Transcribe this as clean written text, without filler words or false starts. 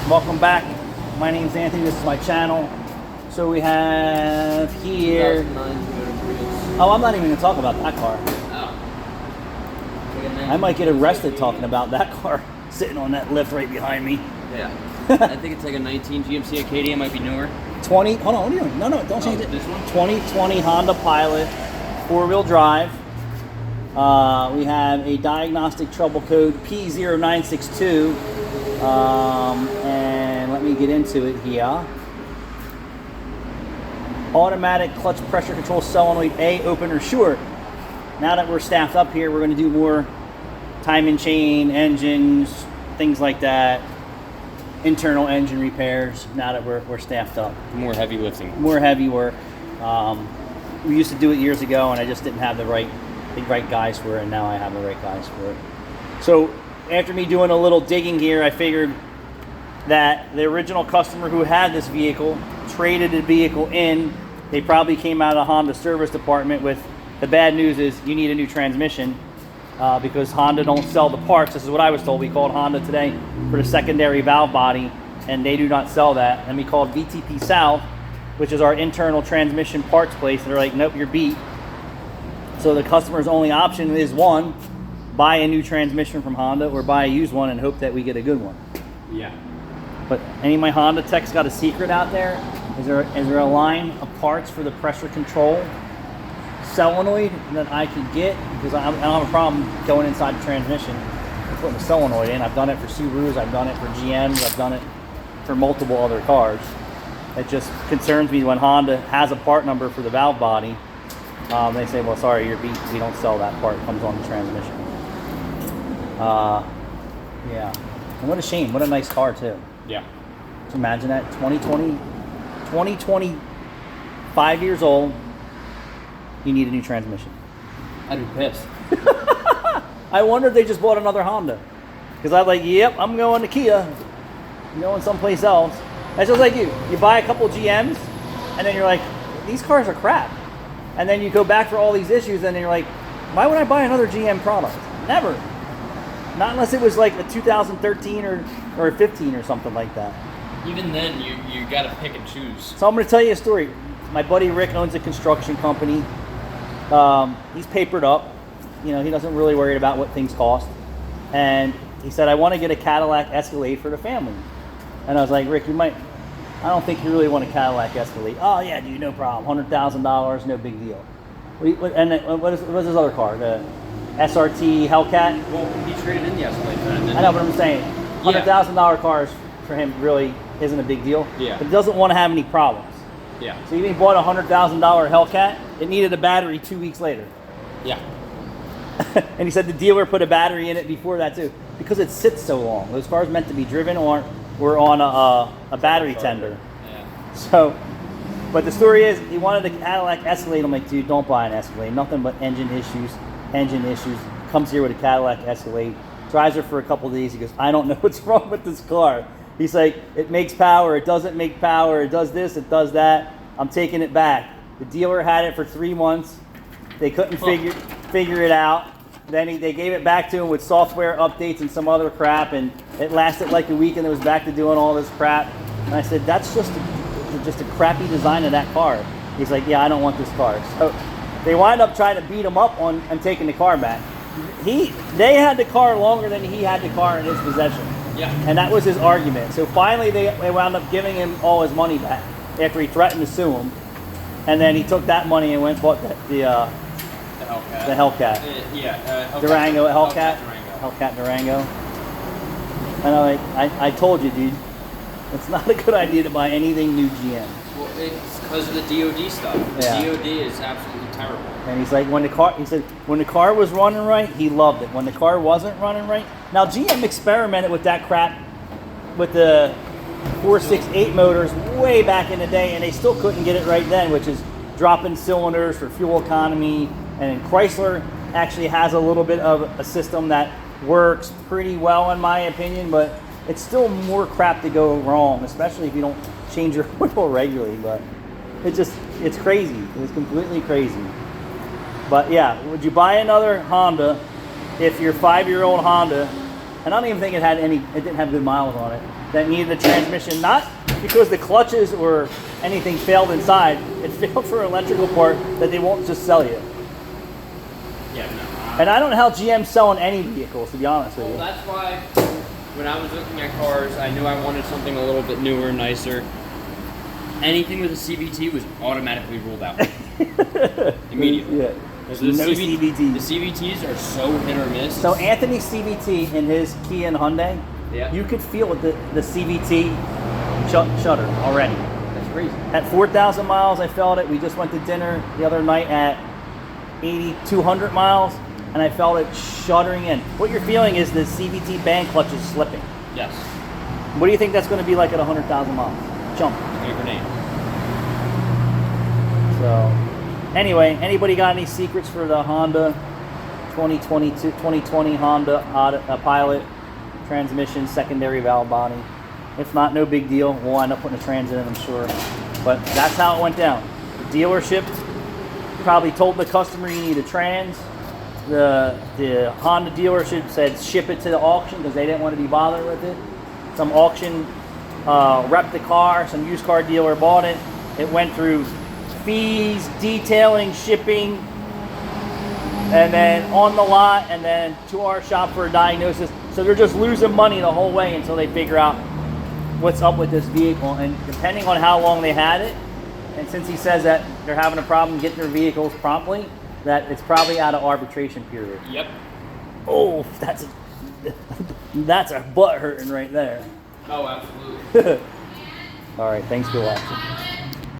Welcome back. My name's Anthony. This is my channel. So we have here. 2009 Oh, I'm not even going to talk about that car. Oh. I might get arrested talking about that car sitting on that lift right behind me. Yeah. I think it's like a 19 GMC Acadia. It might be newer. 20. Hold on. What are you doing? No, don't change it. This one? 2020 Honda Pilot, 4-wheel drive. We have a diagnostic trouble code P0962. And let me get into it here. Automatic clutch pressure control solenoid A, open or short. Now that we're staffed up here, we're going to do more time and chain, engines, things like that. Internal engine repairs. Now that we're staffed up. More heavy lifting. More heavy work. We used to do it years ago, and I just didn't have the right guys for it. And now I have the right guys for it. So after me doing a little digging here, I figured that the original customer who had this vehicle traded the vehicle in. They probably came out of the Honda service department with the bad news is you need a new transmission because Honda don't sell the parts. This is what I was told. We called Honda today for the secondary valve body, and they do not sell that. And we called VTP South, which is our internal transmission parts place, and they're like, nope, you're beat. So the customer's only option is one, buy a new transmission from Honda or buy a used one and hope that we get a good one. Yeah. But any of my Honda techs got a secret out there? Is there a line of parts for the pressure control solenoid that I could get? Because I don't have a problem going inside the transmission and putting a solenoid in. I've done it for Subarus, I've done it for GMs, I've done it for multiple other cars. It just concerns me when Honda has a part number for the valve body. They say, well, sorry, you're beat. We don't sell that part. It comes on the transmission. Yeah. And what a shame. What a nice car, too. Yeah. Just imagine that. 2020, 5 years old, you need a new transmission. I'd be pissed. I wonder if they just bought another Honda. Because I'm like, yep, I'm going to Kia. I'm going someplace else. That's just like you. You buy a couple GMs, and then you're like, these cars are crap. And then you go back for all these issues, and then you're like, why would I buy another GM product? Never. Not unless it was like a 2013 or 15 or something like that. Even then, you got to pick and choose. So I'm going to tell you a story. My buddy Rick owns a construction company. He's papered up. You know, he doesn't really worry about what things cost. And he said, I want to get a Cadillac Escalade for the family. And I was like, Rick, I don't think you really want a Cadillac Escalade. Oh, yeah, dude, no problem. $100,000, no big deal. And what is his other car? The SRT Hellcat? Well, he traded in the Escalade for that, didn't I know, but I'm saying $100,000 cars for him really isn't a big deal. Yeah. But he doesn't want to have any problems. Yeah. So even he bought a $100,000 Hellcat. It needed a battery 2 weeks later. Yeah. And he said the dealer put a battery in it before that too, because it sits so long. Those cars meant to be driven or were on a battery tender. Yeah. So, but the story is he wanted a Cadillac Escalade. I'm like, dude, don't buy an Escalade. Nothing but engine issues. Comes here with a Cadillac Escalade. Drives her for a couple of days. He goes, I don't know what's wrong with this car. He's like, it makes power. It doesn't make power. It does this. It does that. I'm taking it back. The dealer had it for 3 months. They couldn't figure it out. Then they gave it back to him with software updates and some other crap, and it lasted like a week, and it was back to doing all this crap. And I said, that's just a crappy design of that car. He's like, yeah, I don't want this car. So they wind up trying to beat him up on taking the car back. They had the car longer than he had the car in his possession. Yeah. And that was his argument. So finally they wound up giving him all his money back after he threatened to sue him. And then he took that money and went and bought the Hellcat. The Hellcat. Hellcat. Durango Hellcat. Durango. Hellcat Durango. And I told you, dude, it's not a good idea to buy anything new GM. Well, it's because of the DOD stuff. The DOD is absolutely terrible. And he's like, when the car was running right, he loved it. When the car wasn't running right, now GM experimented with that crap with the 468 motors way back in the day, and they still couldn't get it right then, which is dropping cylinders for fuel economy. And Chrysler actually has a little bit of a system that works pretty well, in my opinion, but it's still more crap to go wrong, especially if you don't change your oil regularly. But it's crazy. It's completely crazy. But yeah, would you buy another Honda if your 5-year-old Honda, and I don't even think it didn't have good miles on it, that needed a transmission, not because the clutches or anything failed inside. It failed for an electrical part that they won't just sell you. Yeah, no. And I don't know how GM's selling any vehicles, to be honest with you. Well, that's why when I was looking at cars, I knew I wanted something a little bit newer, nicer. Anything with a CVT was automatically ruled out. Immediately. Yeah. There's No CVT. The CVTs are so hit or miss. So Anthony's CVT in his Kia and Hyundai, Yeah. you could feel the CVT shudder already. That's crazy. At 4,000 miles, I felt it. We just went to dinner the other night at 8,200 miles, and I felt it shuddering in. What you're feeling is the CVT band clutch is slipping. Yes. What do you think that's going to be like at 100,000 miles? Jump. Like a grenade. So, anyway, anybody got any secrets for the Honda 2020 Honda Pilot transmission, secondary valve body? If not, no big deal. We'll wind up putting a trans in, I'm sure. But that's how it went down. The dealership probably told the customer you need a trans. The Honda dealership said ship it to the auction because they didn't want to be bothered with it. Some auction repped the car, some used car dealer bought it. It went through fees, detailing, shipping, and then on the lot, and then to our shop for a diagnosis. So they're just losing money the whole way until they figure out what's up with this vehicle. And depending on how long they had it, and since he says that they're having a problem getting their vehicles promptly, that it's probably out of arbitration period. Yep. Oh, that's a butt hurting right there. Oh, absolutely. All right, thanks for watching.